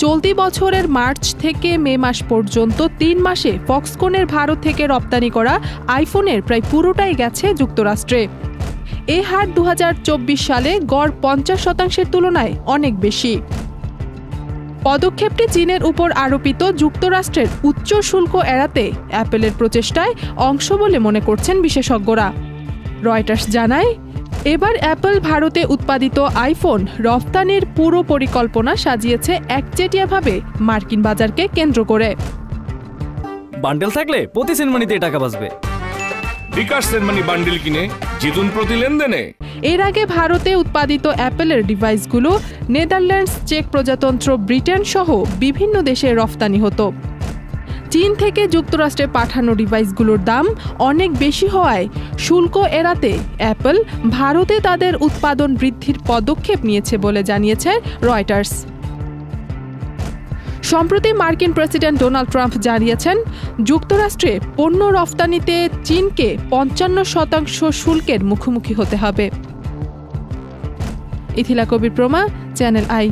চলতি বছরের মার্চ থেকে মে মাস পর্যন্ত ৩ মাসে ফক্সকনের ভারত থেকে রপ্তানি করা আইফোনের প্রায় পুরোটাই গেছে যুক্তরাষ্ট্রে। এ হার ২০২৪ সালে গড় ৫০% তুলনায় অনেক বেশি। পদক্ষেপটি চীনের উপর আরোপিত যুক্তরাষ্ট্রের উচ্চ শুল্ক এড়াতে অ্যাপলের প্রচেষ্টায় অংশ বলে মনে করছেন বিশেষজ্ঞরা। রয়টার্স জানায়, এবার অ্যাপল ভারতে উৎপাদিত আইফোন রফতানির পুরো পরিকল্পনা সাজিয়েছে একচেটিয়াভাবে মার্কিন বাজারকে কেন্দ্র করে। বান্ডেল থাকলে প্রতি সেনমানিতে টাকা বাঁচবে। বিকাশ সেনমানি বান্ডেল কিনে জিতুন প্রতি লেনদেনে। এর আগে ভারতে উৎপাদিত অ্যাপলের ডিভাইসগুলো নেদারল্যান্ডস, চেক প্রজাতন্ত্র, ব্রিটেন সহ বিভিন্ন দেশে রফতানি হতো। চীন থেকে যুক্তরাষ্ট্রে পাঠানো ডিভাইসগুলোর দাম অনেক বেশি হওয়ায় শুল্ক এড়াতে অ্যাপল ভারতে তাদের উৎপাদন বৃদ্ধির পদক্ষেপ নিয়েছে বলে জানিয়েছে রয়টার্স। সম্প্রতি মার্কিন প্রেসিডেন্ট ডোনাল্ড ট্রাম্প জানিয়েছেন, যুক্তরাষ্ট্রে পণ্য রফতানিতে চীনকে ৫৫% শুল্কের মুখোমুখি হতে হবে। ইথিলা কবির প্রমা, চ্যানেল আই।